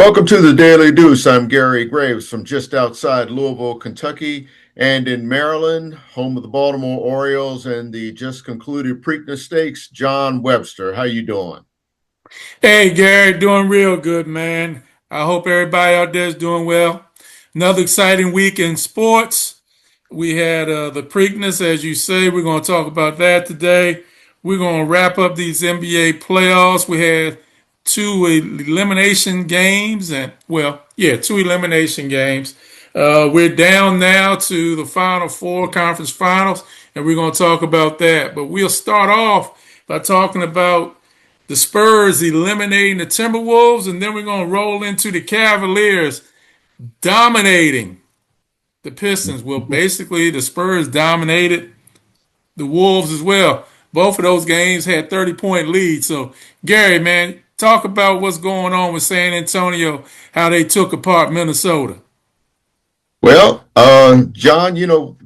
Welcome to the Daily Deuce. I'm Gary Graves from just outside Louisville, Kentucky, and in Maryland, home of the Baltimore Orioles and the just concluded Preakness Stakes, John Webster. How you doing? Hey, Gary, doing real good, man. I hope everybody out there is doing well. Another exciting week in sports. We had the Preakness, as you say. We're going to talk about that today. We're going to wrap up these NBA playoffs. We had two elimination games, and two elimination games. We're down now to the Final Four conference finals, and we're going to talk about that. But we'll start off by talking about the Spurs eliminating the Timberwolves, and then we're going to roll into the Cavaliers dominating the Pistons. Well, basically, the Spurs dominated the Wolves as well. Both of those games had 30-point leads. So, Gary, man, talk about what's going on with San Antonio, how they took apart Minnesota. John,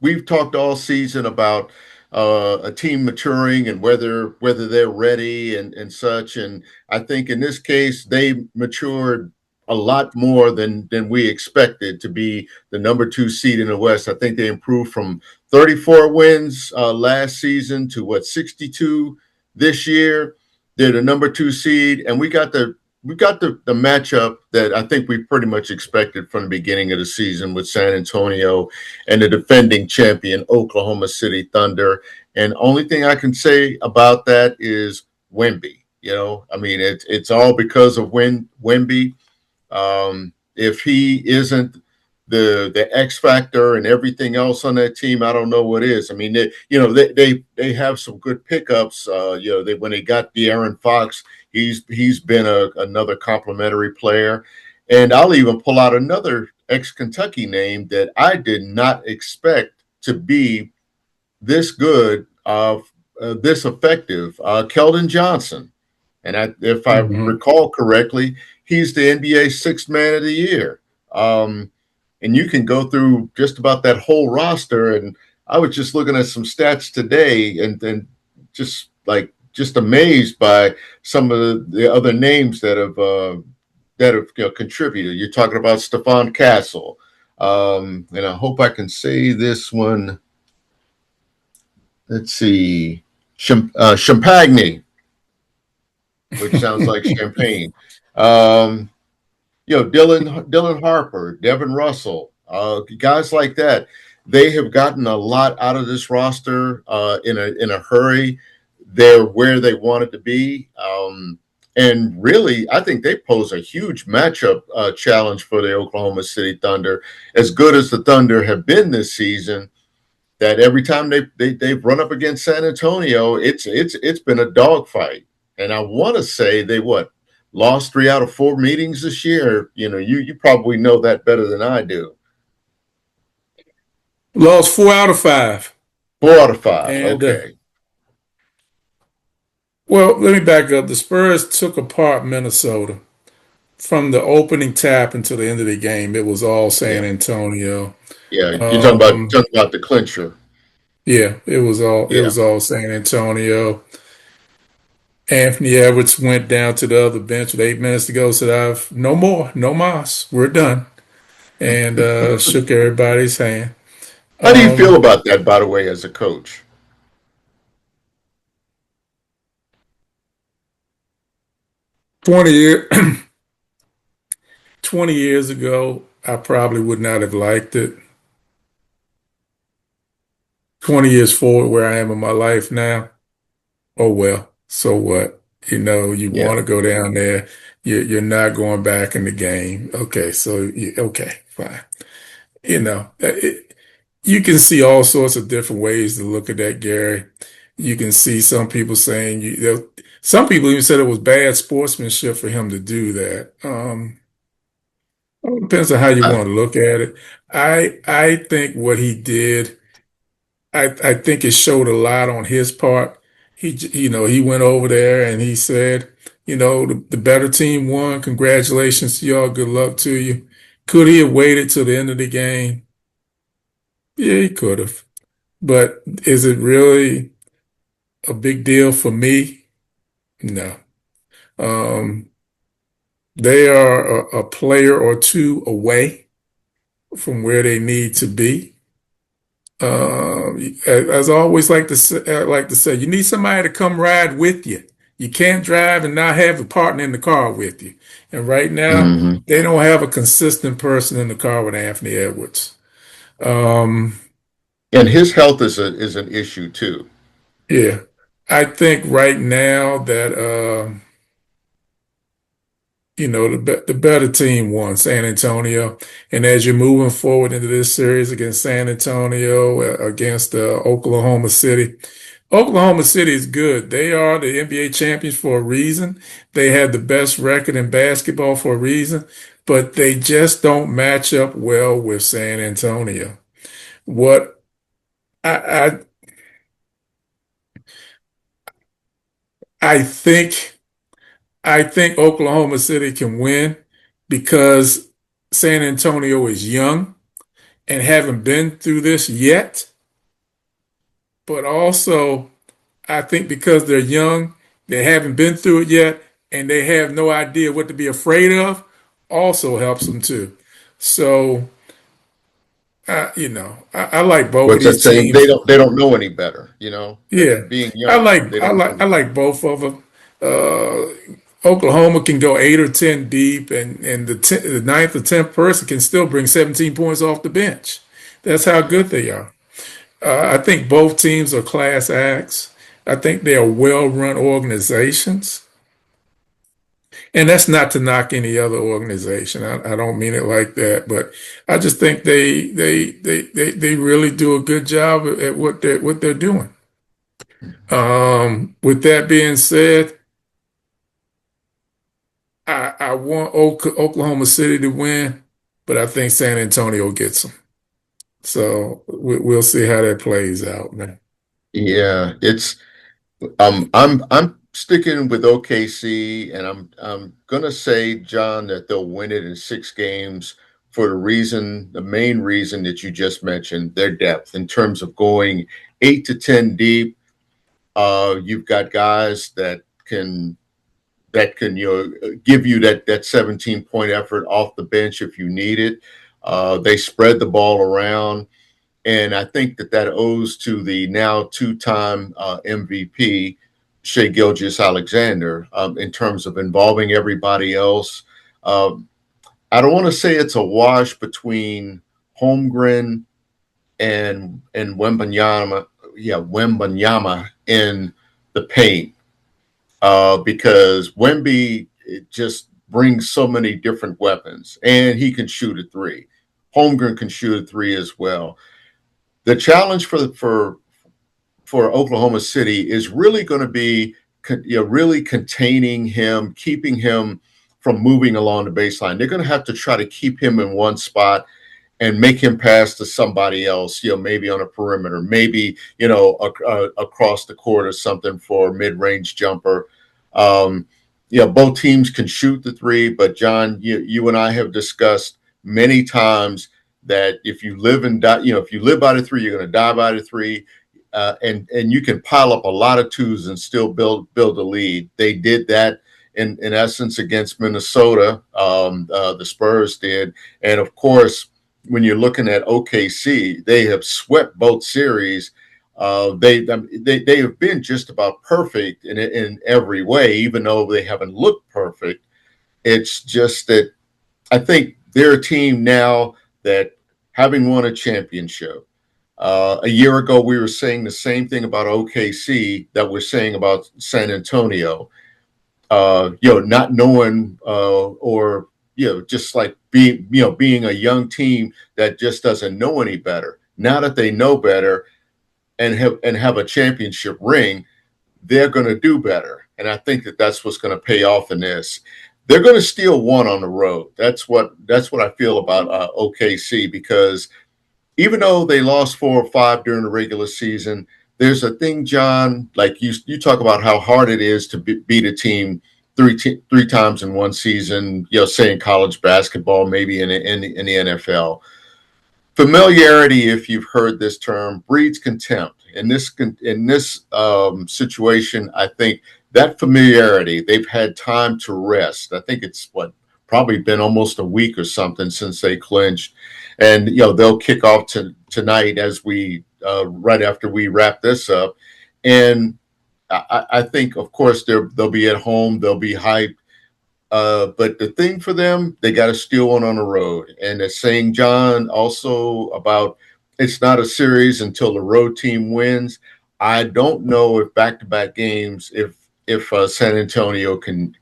we've talked all season about a team maturing and whether they're ready and such. And I think in this case, they matured a lot more than we expected to be the number two seed in the West. I think they improved from 34 wins last season to 62 this year. They're the number two seed, and we got the matchup that I think we pretty much expected from the beginning of the season with San Antonio and the defending champion Oklahoma City Thunder. And only thing I can say about that is Wemby. I mean, it's all because of Wemby. If he isn't the X factor and everything else on that team, I don't know what is. I mean, they have some good pickups. When they got De'Aaron Fox, he's been another complimentary player, and I'll even pull out another ex-Kentucky name that I did not expect to be this good, this effective, Keldon Johnson. And if I Mm-hmm. recall correctly, he's the NBA Sixth Man of the Year. And you can go through just about that whole roster. And I was just looking at some stats today, and just amazed by some of the other names that have contributed. You're talking about Stephon Castle, and I hope I can say this one. Let's see, Champagne, which sounds like champagne. Um, Dylan Harper, Devin Russell, guys like that. They have gotten a lot out of this roster in a hurry. They're where they wanted to be, and really, I think they pose a huge matchup challenge for the Oklahoma City Thunder. As good as the Thunder have been this season, that every time they've run up against San Antonio, it's been a dogfight. And I want to say they lost 3 out of 4 meetings this year. You probably know that better than I do. Lost 4 out of 5. 4 out of 5. And, Okay. let me back up. The Spurs took apart Minnesota from the opening tap until the end of the game. It was all San Yeah. Antonio. Yeah. You're talking about Um, talking about the clincher. yeah, it Yeah. was all San Antonio. Anthony Edwards went down to the other bench with 8 minutes to go. Said, "I've no more, no mas. We're done," and shook everybody's hand. How do you feel Um, about that, by the way, as a coach? 20 year, 20 years ago, I probably would not have liked it. 20 years forward, where I am in my life now. Oh well, so what? You Yeah. want to go down there. You're not going back in the game. Okay, okay, fine. You can see all sorts of different ways to look at that, Gary. You can see some people saying some people even said it was bad sportsmanship for him to do that. It depends on how you I, want to look at it. I think what he did, I think it showed a lot on his part. He went over there and he said, the better team won. Congratulations to y'all. Good luck to you. Could he have waited till the end of the game? Yeah, he could have. But is it really a big deal for me? No. Um, They are a player or two away from where they need to be. As I always like to say, you need somebody to come ride with you. You can't drive and not have a partner in the car with you. And right now, Hmm. they don't have a consistent person in the car with Anthony Edwards. Um, And his health is an issue too. yeah, I think right now that the better team won, San Antonio. And as you're moving forward into this series against San Antonio, against Oklahoma City, Oklahoma City is good. They are the NBA champions for a reason. They have the best record in basketball for a reason, but they just don't match up well with San Antonio. What I I, I think I think Oklahoma City can win because San Antonio is young and haven't been through this yet. But also, I think because they're young, they haven't been through it yet, and they have no idea what to be afraid of, also helps them too. So, I like both of What's that these saying? teams. They don't know any better. That Yeah, being I young, like they I don't know like I any like both of them. Uh, Oklahoma can go 8 or 10 deep, and the ninth or tenth person can still bring 17 points off the bench. That's how better. good they are. I think both teams are class acts. I think they are well-run organizations, and that's not to knock any other organization. I don't mean it like that, but I just think they really do a good job at what they're doing. With that being said, I want Oklahoma City to win, but I think San Antonio gets them. So we'll see how that plays out, man. Yeah, it's I'm sticking with OKC, and I'm gonna say, John, that they'll win it in 6 games for the main reason that you just mentioned, their depth in terms of going 8 to 10 deep. You've got guys that can give you that 17-point effort off the bench if you need it. They spread the ball around. And I think that owes to the now two-time MVP, Shea Gilgeous-Alexander, in terms of involving everybody else. Um, I don't want to say it's a wash between Holmgren and Wembanyama, yeah, Wembanyama in the paint, because Wemby just brings so many different weapons, and he can shoot a three. Holmgren can shoot a three as well. The challenge for Oklahoma City is really going to be really containing him, keeping him from moving along the baseline. They're going to have to try to keep him in one spot and make him pass to somebody else, maybe on a perimeter, maybe, across the court or something for a mid-range jumper. Um, both teams can shoot the three, but John, you and I have discussed many times that if you live and die, if you live by the three, you're going to die by the three. And you can pile up a lot of twos and still build a lead. They did that in essence against Minnesota. The Spurs did, and of course, when you're looking at OKC, they have swept both series. They have been just about perfect in every way, even though they haven't looked perfect. It's just that I think they're a team now that, having won a championship. A year ago, we were saying the same thing about OKC that we're saying about San Antonio. Not knowing, or just like being a young team that just doesn't know any better. Now that they know better and have a championship ring, they're going to do better. And I think that's what's going to pay off in this. They're going to steal one on the road. That's what I feel about OKC, because even though they lost 4 or 5 during the regular season, there's a thing, John, like you talk about how hard it is to beat a team three times in one season, say in college basketball, maybe in the NFL. Familiarity, if you've heard this term, breeds contempt. In this situation, I think that familiarity, they've had time to rest. I think it's probably been almost a week or something since they clinched, and they'll kick off tonight as we right after we wrap this up, and I think, of course, they'll be at home, they'll be hyped. But the thing for them, they got to steal one on the road. And it's saying John also about it's not a series until the road team wins. I don't know if back-to-back games, if San Antonio can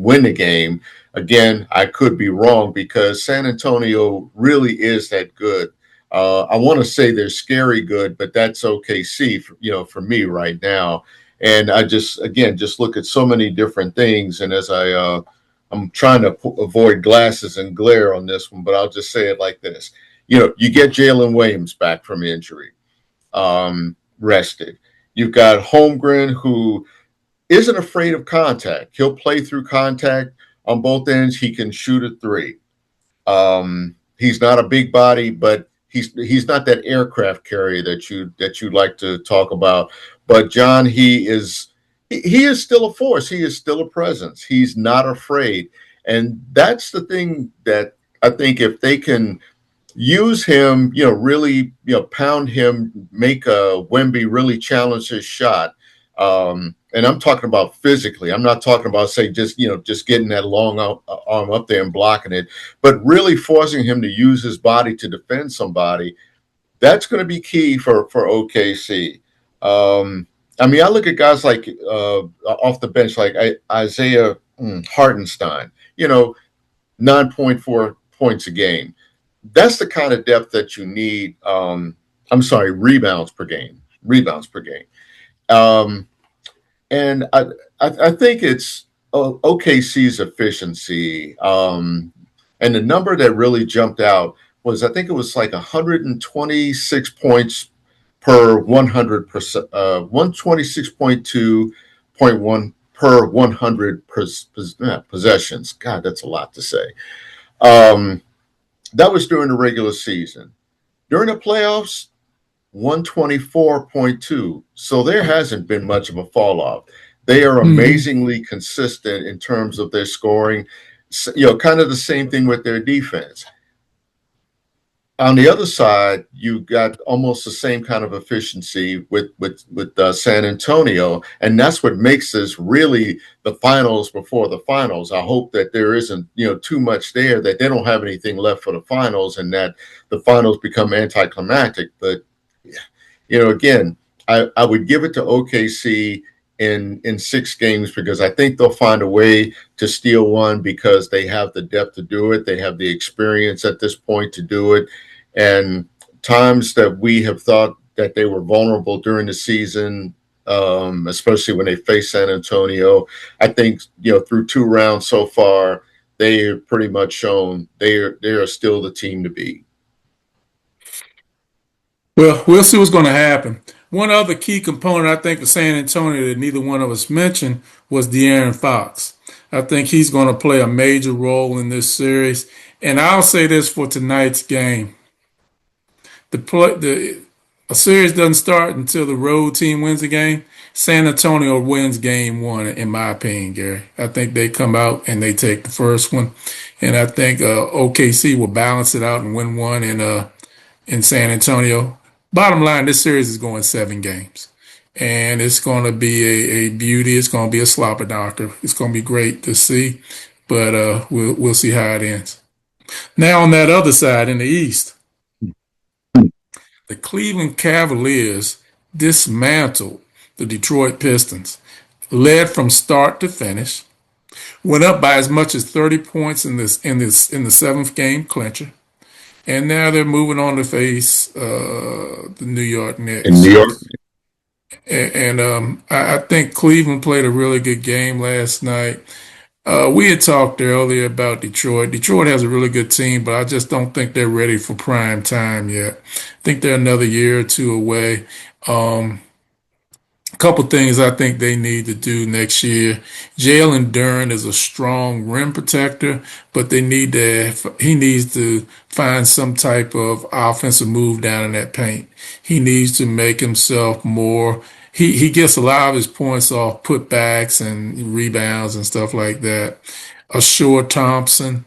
win the game. Again, I could be wrong because San Antonio really is that good. I want to say they're scary good, but that's OKC for me right now. And I just again just look at so many different things, and as I'm trying to avoid glasses and glare on this one, but I'll just say it like this. You get Jalen Williams back from injury, rested. You've got Holmgren, who isn't afraid of contact. He'll play through contact on both ends. He can shoot a three. He's not a big body, but he's not that aircraft carrier that you like to talk about. But John, he is still a force. He is still a presence. He's not afraid. And that's the thing that I think if they can use him, really, pound him, make Wemby really challenge his shot. And I'm talking about physically. I'm not talking about, say, just getting that long arm up there and blocking it, but really forcing him to use his body to defend somebody. That's going to be key for OKC. I mean, I look at guys like off the bench, like Isaiah Hartenstein, 9.4 points a game. That's the kind of depth that you need. I'm sorry, rebounds per game. Rebounds per game. And I think it's OKC's efficiency. And the number that really jumped out was, I think it was like 126 points per 100%, 126.2.1 per 100 possessions. God, that's a lot to say. That was during the regular season. During the playoffs, 124.2. So there hasn't been much of a fall off. They are amazingly consistent in terms of their scoring. Kind of the same thing with their defense. On the other side, you got almost the same kind of efficiency with San Antonio, and that's what makes this really the finals before the finals. I hope that there isn't too much there, that they don't have anything left for the finals, and that the finals become anticlimactic. But again, I would give it to OKC in 6 games, because I think they'll find a way to steal one, because they have the depth to do it. They have the experience at this point to do it. And times that we have thought that they were vulnerable during the season, especially when they faced San Antonio, I think through 2 rounds so far, they have pretty much shown they are still the team to beat. Well, we'll see what's going to happen. One other key component, I think, of San Antonio that neither one of us mentioned was De'Aaron Fox. I think he's going to play a major role in this series. And I'll say this for tonight's game. A series doesn't start until the road team wins the game. San Antonio wins game 1, in my opinion, Gary. I think they come out and they take the first one. And I think OKC will balance it out and win one in San Antonio. Bottom line, this series is going 7 games. And it's going to be a beauty. It's going to be a slobber knocker. It's going to be great to see. But we'll see how it ends. Now on that other side in the East, the Cleveland Cavaliers dismantled the Detroit Pistons, led from start to finish, went up by as much as 30 points in the 7th game clincher, and now they're moving on to face the New York In New Knicks. York, And I think Cleveland played a really good game last night. We had talked earlier about Detroit. Detroit has a really good team, but I just don't think they're ready for prime time yet. I think they're another year or 2 away. A couple things I think they need to do next year. Jalen Duren is a strong rim protector, but he needs to find some type of offensive move down in that paint. He needs to make himself more. He gets a lot of his points off putbacks and rebounds and stuff like that. Ashore Thompson,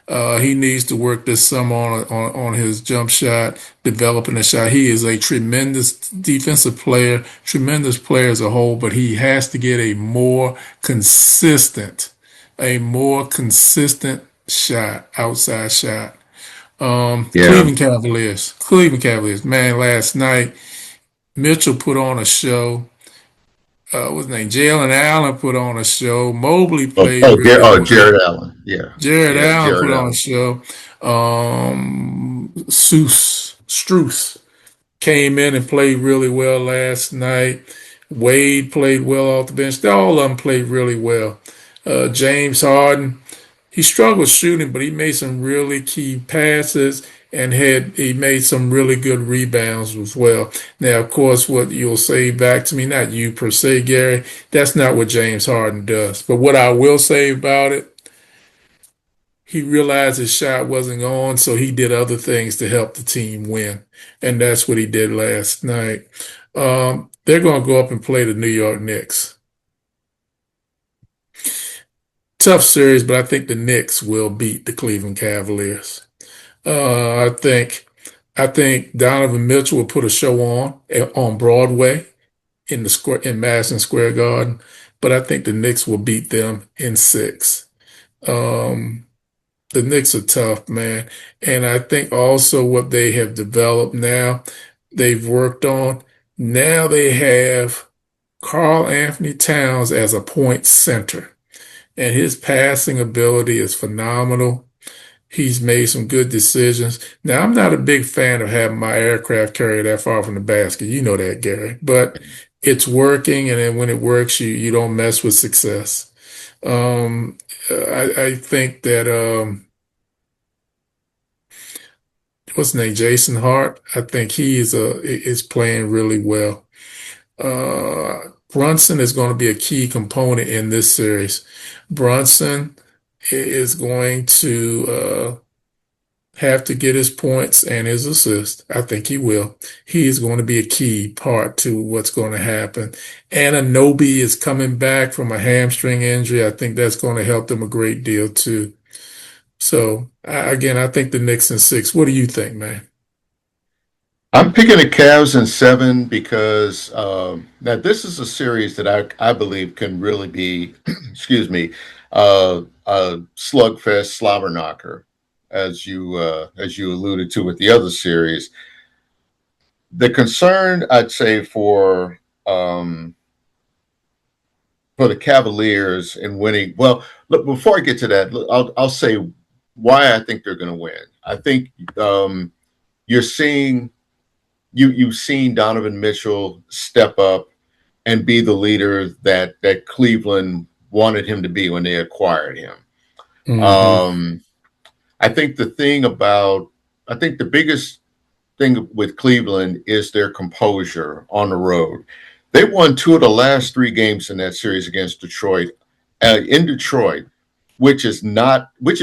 He needs to work this summer on his jump shot, developing the shot. He is a tremendous defensive player, tremendous player as a whole, but he has to get a more consistent shot, outside shot. Yeah. Cleveland Cavaliers, man, last night, Mitchell put on a show. What's his name? Jalen Allen put on a show. Mobley played really well. Jared Allen. Yeah. Jared Yeah. Allen Jared put on a Allen. show. Struth came in and played really well last night. Wade played well off the bench. All of them played really well. James Harden, he struggled shooting, but he made some really key passes and he made some really good rebounds as well. Now, of course, what you'll say back to me, not you per se, Gary, that's not what James Harden does. But what I will say about it, he realized his shot wasn't on, so he did other things to help the team win. And that's what he did last night. They're going to go up and play the New York Knicks. Tough series, but I think the Knicks will beat the Cleveland Cavaliers. Uh, I think I think Donovan Mitchell will put a show on Broadway in Madison Square Garden, but I think the Knicks will beat them in six. Um, the Knicks are tough, man, and I think also what they have developed now, they've worked on. Now they have Carl Anthony Towns as a point center, and his passing ability is phenomenal. He's made some good decisions. Now, I'm not a big fan of having my aircraft carry that far from the basket. You know that, Gary. But it's working, and then when it works, you don't mess with success. I think that what's his name, Jason Hart. I think he is playing really well. Brunson is going to be a key component in this series. Brunson is going to have to get his points and his assist. I think he will. He is going to be a key part to what's going to happen. Anunoby is coming back from a hamstring injury. I think that's going to help them a great deal too. So again, I think the Knicks in six. What do you think, man? I'm picking the Cavs in seven because now this is a series that I believe can really be, excuse me, a slugfest, slobber knocker, as you alluded to with the other series. The concern I'd say for the Cavaliers in winning. Well, look, before I get to that, I'll say why I think they're going to win. I think you're seeing you've seen Donovan Mitchell step up and be the leader that Cleveland wanted him to be when they acquired him. Mm-hmm. Um, I think I think the biggest thing with Cleveland is their composure on the road. They won two of the last three games in that series against Detroit, in Detroit, which is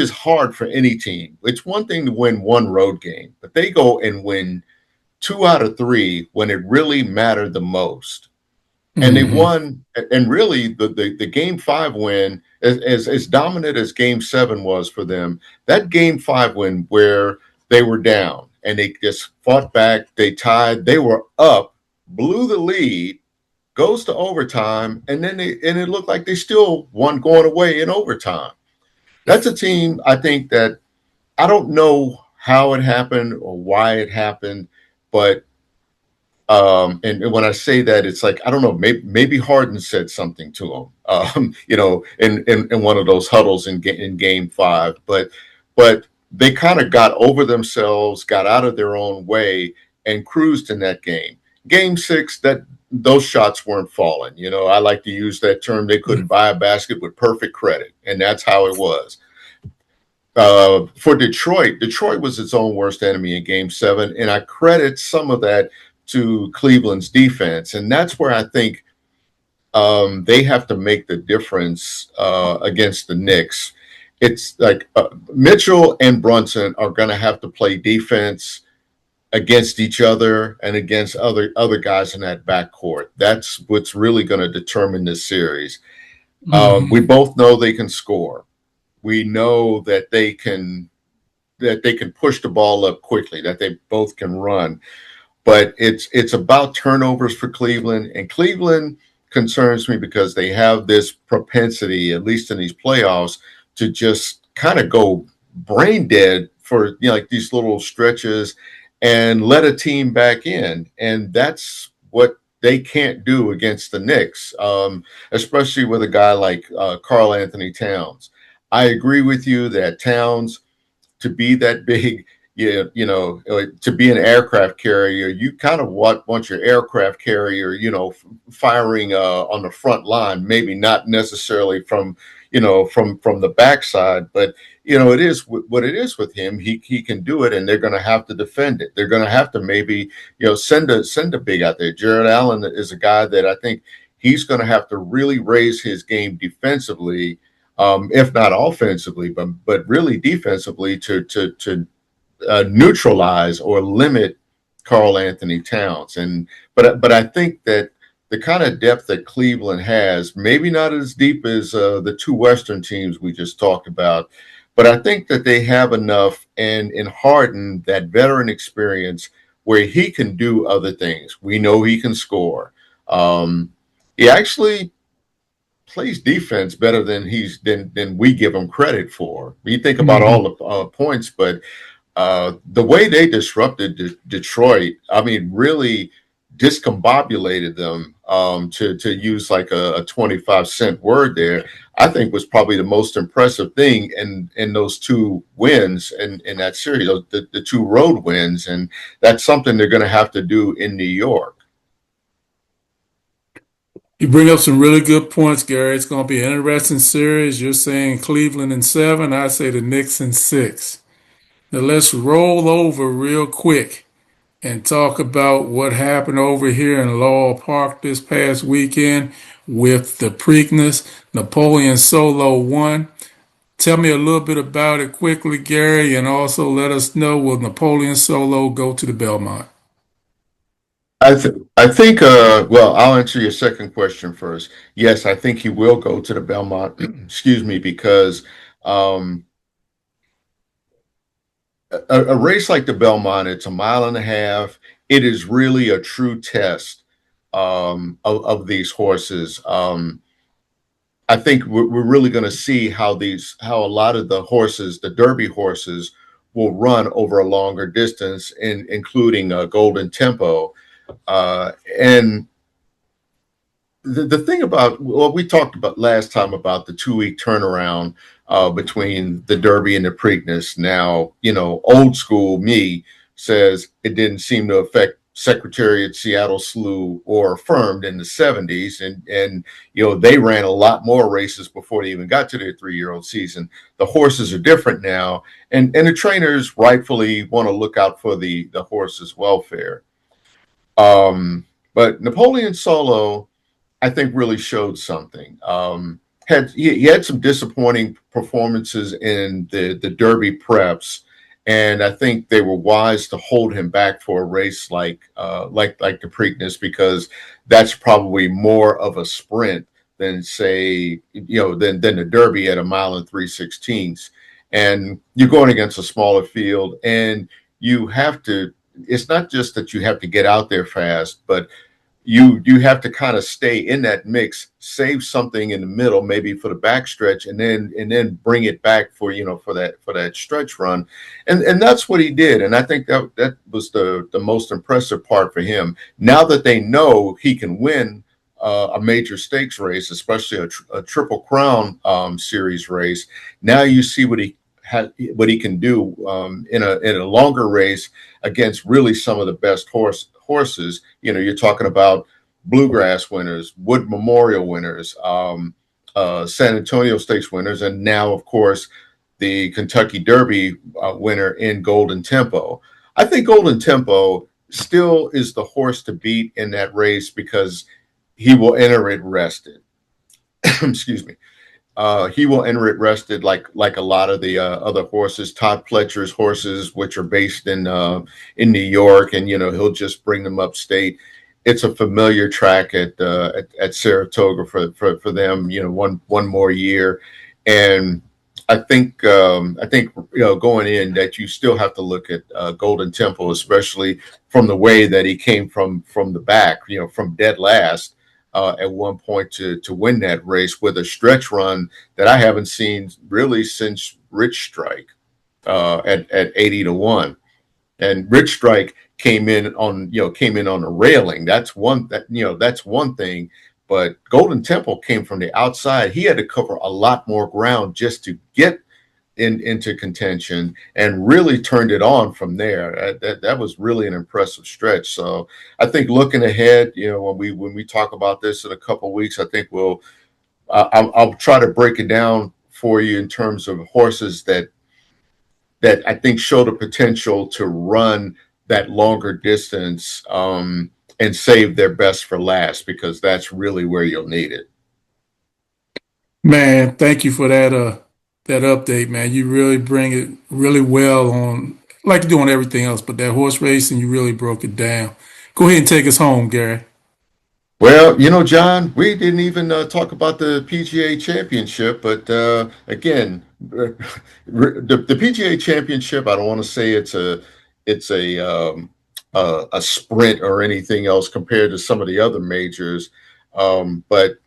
hard for any team. It's one thing to win one road game, but they go and win two out of three when it really mattered the most. And they Mm-hmm. won, and really the game five win, as dominant as game seven was for them, that game five win where they were down and they just fought back, they tied, they were up, blew the lead, goes to overtime, and it looked like they still won going away in overtime. That's a team I think that I don't know how it happened or why it happened, but and when I say that, it's like I don't know. Maybe Harden said something to him, in one of those huddles in Game Five. But they kind of got over themselves, got out of their own way, and cruised in that game. Game six, that those shots weren't falling. I like to use that term. They couldn't buy a basket with perfect credit, and that's how it was. For Detroit was its own worst enemy in Game Seven, and I credit some of that to Cleveland's defense, and that's where I think they have to make the difference against the Knicks. It's like Mitchell and Brunson are going to have to play defense against each other and against other guys in that backcourt. That's what's really going to determine this series. We Mm-hmm. both know they can score. We know that they can that they can push the ball up quickly, that they both can run. But it's about turnovers for Cleveland, and Cleveland concerns me because they have this propensity, at least in these playoffs, to just kind of go brain dead for like these little stretches and let a team back in, and that's what they can't do against the Knicks, especially with a guy like Karl Anthony Towns. I agree with you that Towns, to be that big, to be an aircraft carrier, you kind of want your aircraft carrier, firing on the front line, maybe not necessarily from the backside, but it is what it is with him. He can do it, and they're going to have to defend it. They're going to have to maybe send a big out there. Jared Allen is a guy that I think he's going to have to really raise his game defensively, if not offensively, but really defensively to neutralize or limit Karl Anthony Towns. But I think that the kind of depth that Cleveland has, maybe not as deep as the two Western teams we just talked about, but I think that they have enough, and in Harden, that veteran experience where he can do other things. We know he can score. He actually plays defense better than we give him credit for. You think about all Mm-hmm. the points, but the way they disrupted Detroit, I mean, really discombobulated them, to use like a 25-cent word there, I think was probably the most impressive thing in those two wins in that series, the two road wins. And that's something they're going to have to do in New York. You bring up some really good points, Gary. It's going to be an interesting series. You're saying Cleveland in 7. I say the Knicks in 6. Now let's roll over real quick and talk about what happened over here in Laurel Park this past weekend with the Preakness. Napoleon Solo won. Tell me a little bit about it quickly, Gary, and also let us know, will Napoleon Solo go to the Belmont? I think well, I'll answer your second question first. Yes, I think he will go to the Belmont. Excuse me, because um, a race like the Belmont, it's a mile and a half. It is really a true test of these horses. I think we're really going to see how a lot of the horses, the Derby horses, will run over a longer distance, including Golden Tempo. And the thing about what we talked about last time about the 2 week turnaround between the Derby and the Preakness. Now, old school me says it didn't seem to affect Secretariat, Seattle Slew, or Affirmed in the 70s. And they ran a lot more races before they even got to their 3-year-old season. The horses are different now, and the trainers rightfully want to look out for the horses' welfare. But Napoleon Solo, I think, really showed something. He had some disappointing performances in the Derby preps, and I think they were wise to hold him back for a race like the Preakness, because that's probably more of a sprint than, say, than the Derby at a mile and 3/16. And you're going against a smaller field, and you have to. It's not just that you have to get out there fast, but you have to kind of stay in that mix, save something in the middle, maybe for the back stretch, and then bring it back for that stretch run, and that's what he did. And I think that was the most impressive part for him. Now that they know he can win a major stakes race, especially a Triple Crown series race, now you see what he can do in a longer race against really some of the best horses. You're talking about Bluegrass winners, Wood Memorial winners, San Antonio Stakes winners, and now, of course, the Kentucky Derby winner in Golden Tempo. I think Golden Tempo still is the horse to beat in that race because he will enter it rested. Excuse me. He will enter it rested, like a lot of the other horses, Todd Pletcher's horses, which are based in New York, and he'll just bring them upstate. It's a familiar track at Saratoga for them. One more year, and I think going in that you still have to look at Golden Temple, especially from the way that he came from the back, from dead last at one point to win that race with a stretch run that I haven't seen really since Rich Strike at 80 to 1. And Rich Strike came in on a railing. That's one thing. But Golden Temple came from the outside. He had to cover a lot more ground just to get into contention and really turned it on from there. That was really an impressive stretch. So I think looking ahead, when we talk about this in a couple of weeks, I think I'll try to break it down for you in terms of horses that I think show the potential to run that longer distance and save their best for last, because that's really where you'll need it. Man, thank you for that update, man. You really bring it really well on like you do on everything else, but that horse racing, you really broke it down. Go ahead and take us home, Gary. Well, John, we didn't even talk about the PGA Championship, but again, the PGA Championship, I don't want to say it's a sprint or anything else compared to some of the other majors, but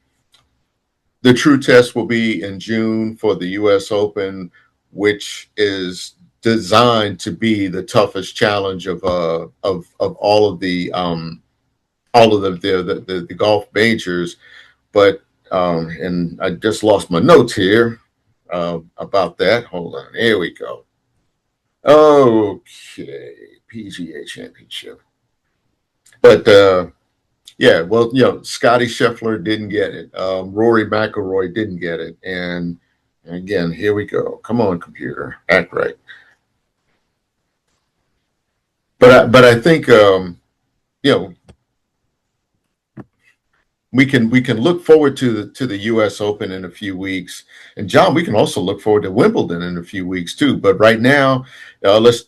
the true test will be in June for the U.S. Open, which is designed to be the toughest challenge of all of the golf majors. But and I just lost my notes here about that. Hold on, here we go. Okay, PGA Championship. But yeah, well, Scotty Scheffler didn't get it. Rory McIlroy didn't get it, and again, here we go. Come on, computer, act right. But I think you know we can look forward to the U.S. Open in a few weeks, and John, we can also look forward to Wimbledon in a few weeks too. But right now, let's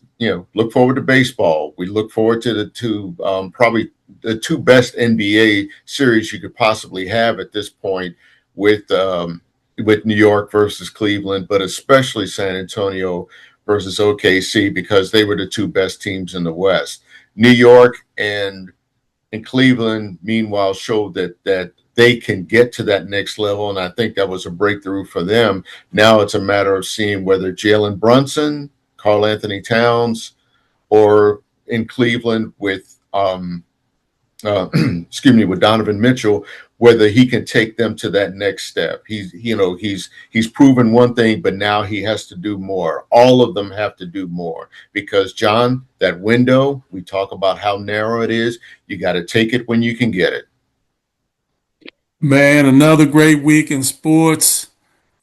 look forward to baseball. We look forward to the two probably the two best NBA series you could possibly have at this point with New York versus Cleveland, but especially San Antonio versus OKC, because they were the two best teams in the West. New York and Cleveland, meanwhile, showed that they can get to that next level, and I think that was a breakthrough for them. Now it's a matter of seeing whether Jalen Brunson, Karl Anthony Towns, or in Cleveland with excuse me, with Donovan Mitchell, whether he can take them to that next step. He's proven one thing, but now he has to do more. All of them have to do more, because John, that window, we talk about how narrow it is. You got to take it when you can get it. Man, another great week in sports.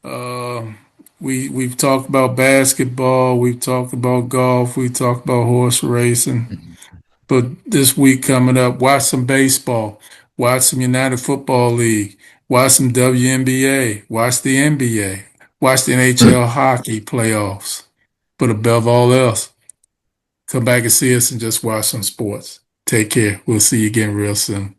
Uh, we've talked about basketball, we've talked about golf, we've talked about horse racing. But this week coming up, watch some baseball, watch some United Football League, watch some WNBA, watch the NBA, watch the NHL hockey playoffs. But above all else, come back and see us and just watch some sports. Take care. We'll see you again real soon.